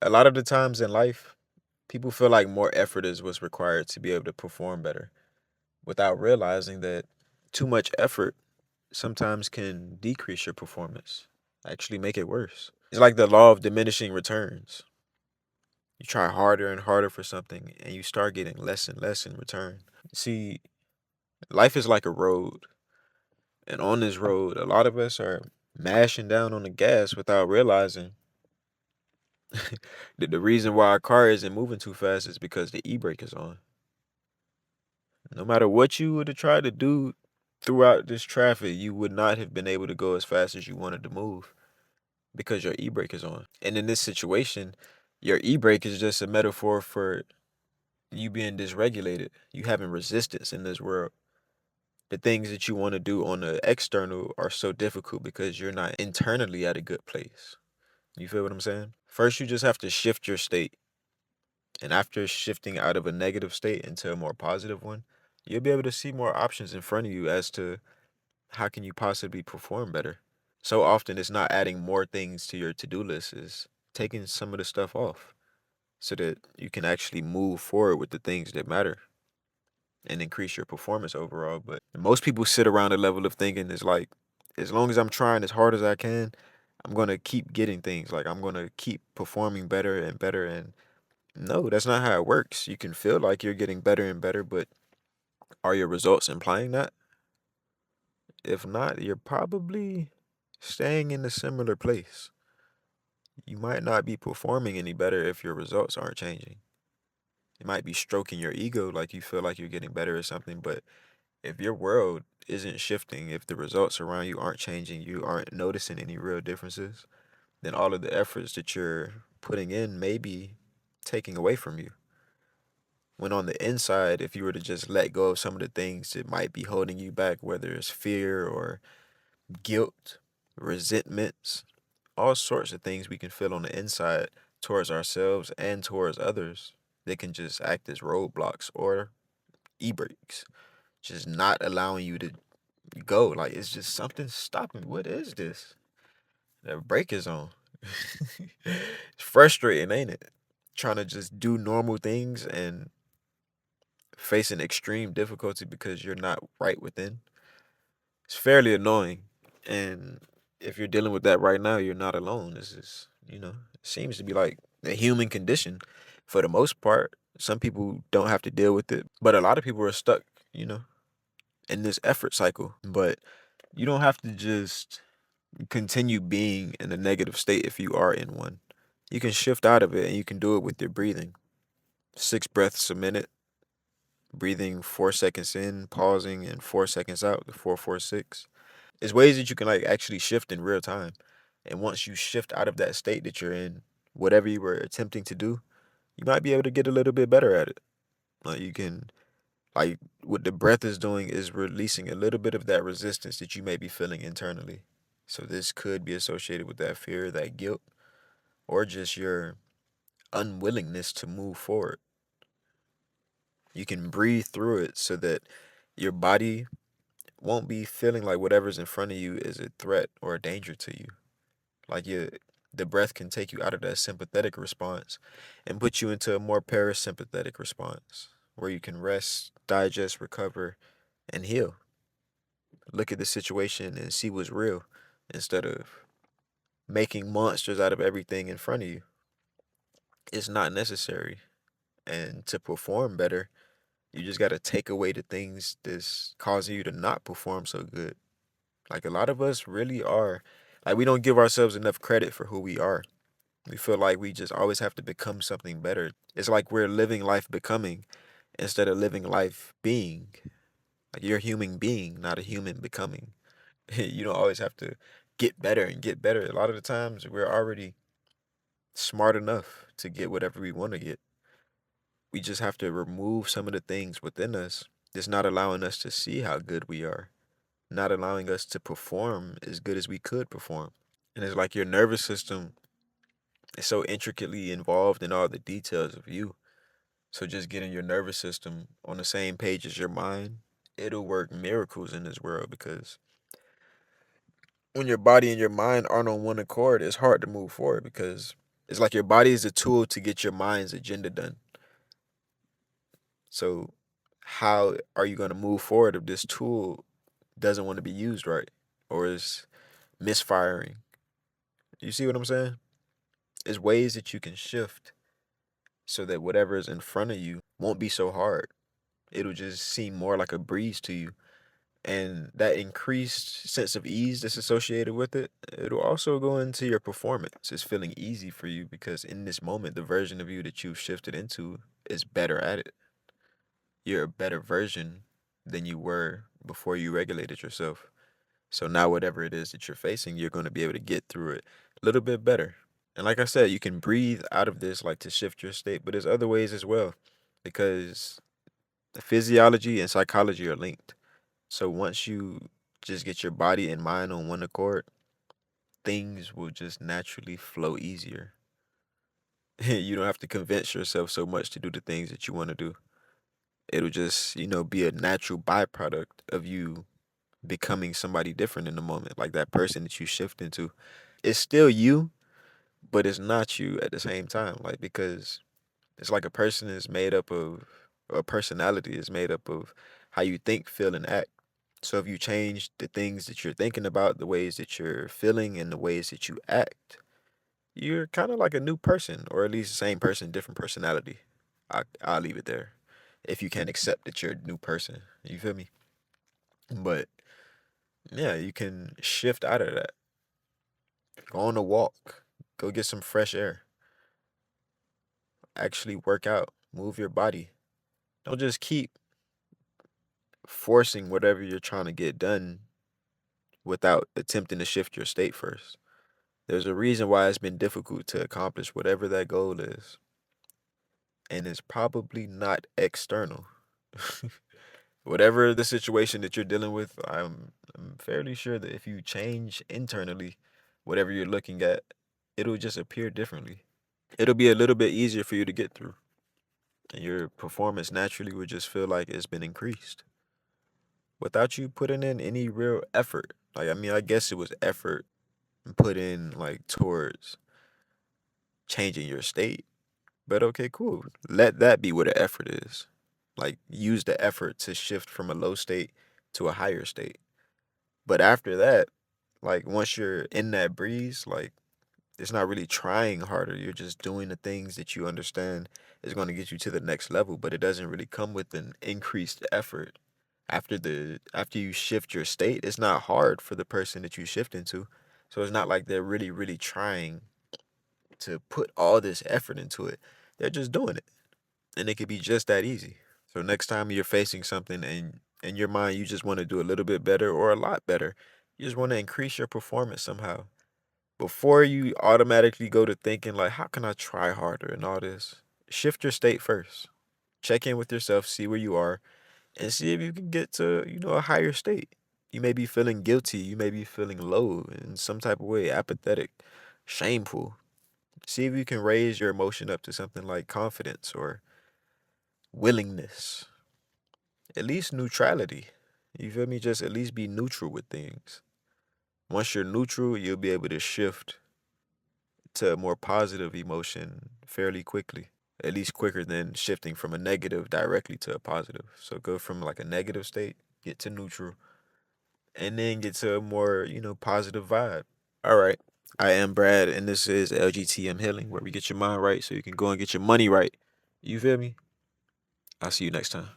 A lot of the times in life, people feel like more effort is what's required to be able to perform better without realizing that too much effort sometimes can decrease your performance, actually make it worse. It's like the law of diminishing returns. You try harder and harder for something and you start getting less and less in return. See, life is like a road, and on this road, a lot of us are mashing down on the gas without realizing that the reason why our car isn't moving too fast is because the e-brake is on. No matter what you would have tried to do throughout this traffic, you would not have been able to go as fast as you wanted to move because your e-brake is on. And in this situation, your e-brake is just a metaphor for you being dysregulated, you having resistance in this world. The things that you want to do on the external are so difficult because you're not internally at a good place. You feel what I'm saying? First, you just have to shift your state. And after shifting out of a negative state into a more positive one, you'll be able to see more options in front of you as to how can you possibly perform better. So often it's not adding more things to your to-do list, it's taking some of the stuff off so that you can actually move forward with the things that matter and increase your performance overall. But most people sit around a level of thinking is like, as long as I'm trying as hard as I can, I'm gonna keep getting things. Like I'm gonna keep performing better and better. And no, that's not how it works. You can feel like you're getting better and better, but are your results implying that? If not, you're probably staying in a similar place. You might not be performing any better if your results aren't changing. You might be stroking your ego like you feel like you're getting better or something, but if your world isn't shifting, if the results around you aren't changing, you aren't noticing any real differences, then all of the efforts that you're putting in may be taking away from you. When on the inside, if you were to just let go of some of the things that might be holding you back, whether it's fear or guilt, resentments, all sorts of things we can feel on the inside towards ourselves and towards others, they can just act as roadblocks or e-brakes, just not allowing you to go. Like it's just something stopping. What is this? The brake is on. It's frustrating, ain't it? Trying to just do normal things and facing extreme difficulty because you're not right within. It's fairly annoying. And if you're dealing with that right now, you're not alone. This is, it seems to be like a human condition for the most part. Some people don't have to deal with it, but a lot of people are stuck, you know, in this effort cycle. But you don't have to just continue being in a negative state if you are in one. You can shift out of it and you can do it with your breathing. 6 breaths a minute, breathing 4 seconds in, pausing, and 4 seconds out, the 4-4-6. There's ways that you can like actually shift in real time. And once you shift out of that state that you're in, whatever you were attempting to do, you might be able to get a little bit better at it. Like you can like what the breath is doing is releasing a little bit of that resistance that you may be feeling internally. So this could be associated with that fear, that guilt, or just your unwillingness to move forward. You can breathe through it so that your body won't be feeling like whatever's in front of you is a threat or a danger to you. Like the breath can take you out of that sympathetic response and put you into a more parasympathetic response where you can rest, digest, recover, and heal. Look at the situation and see what's real instead of making monsters out of everything in front of you. It's not necessary. And to perform better, you just got to take away the things that's causing you to not perform so good. Like a lot of us really are, like, we don't give ourselves enough credit for who we are. We feel like we just always have to become something better. It's like we're living life becoming instead of living life being. Like you're a human being, not a human becoming. You don't always have to get better and get better. A lot of the times we're already smart enough to get whatever we want to get. We just have to remove some of the things within us that's not allowing us to see how good we are, not allowing us to perform as good as we could perform. And it's like your nervous system is so intricately involved in all the details of you. So just getting your nervous system on the same page as your mind, it'll work miracles in this world because when your body and your mind aren't on one accord, it's hard to move forward because It's like your body is a tool to get your mind's agenda done. So how are you going to move forward if this tool doesn't want to be used right or is misfiring? You see what I'm saying? There's ways that you can shift so that whatever is in front of you won't be so hard. It'll just seem more like a breeze to you. And that increased sense of ease that's associated with it, it'll also go into your performance. It's feeling easy for you because in this moment, the version of you that you've shifted into is better at it. You're a better version than you were before you regulated yourself. So now, whatever it is that you're facing, you're going to be able to get through it a little bit better. And like I said, you can breathe out of this like to shift your state, but there's other ways as well because the physiology and psychology are linked. So once you just get your body and mind on one accord, things will just naturally flow easier. You don't have to convince yourself so much to do the things that you want to do. It'll just, be a natural byproduct of you becoming somebody different in the moment, like that person that you shift into. It's still you, but it's not you at the same time. Like, because it's like a person is made up of, or a personality is made up of how you think, feel, and act. So if you change the things that you're thinking about, the ways that you're feeling, and the ways that you act, you're kind of like a new person, or at least the same person, different personality. I'll leave it there. If you can't accept that you're a new person, you feel me? But yeah, you can shift out of that. Go on a walk. Go get some fresh air. Actually work out. Move your body. Don't just keep forcing whatever you're trying to get done without attempting to shift your state first. There's a reason why it's been difficult to accomplish whatever that goal is, and it's probably not external. Whatever the situation that you're dealing with, I'm fairly sure that if you change internally, whatever you're looking at, it'll just appear differently. It'll be a little bit easier for you to get through, and your performance naturally would just feel like it's been increased without you putting in any real effort. Like, I mean, I guess it was effort put in like towards changing your state. But okay, cool. Let that be where the effort is. Like, use the effort to shift from a low state to a higher state. But after that, like once you're in that breeze, like it's not really trying harder. You're just doing the things that you understand is going to get you to the next level, but it doesn't really come with an increased effort. After you shift your state, it's not hard for the person that you shift into. So it's not like they're really, really trying to put all this effort into it. They're just doing it. And it could be just that easy. So next time you're facing something and in your mind you just want to do a little bit better or a lot better, you just want to increase your performance somehow. Before you automatically go to thinking like, how can I try harder and all this? Shift your state first. Check in with yourself, see where you are, and see if you can get to, a higher state. You may be feeling guilty, you may be feeling low in some type of way, apathetic, shameful. See if you can raise your emotion up to something like confidence or willingness, at least neutrality. You feel me? Just at least be neutral with things. Once you're neutral, you'll be able to shift to a more positive emotion fairly quickly. At least quicker than shifting from a negative directly to a positive. So go from like a negative state, get to neutral, and then get to a more, positive vibe. All right. I am Brad, and this is LGTM Healing, where we get your mind right so you can go and get your money right. You feel me? I'll see you next time.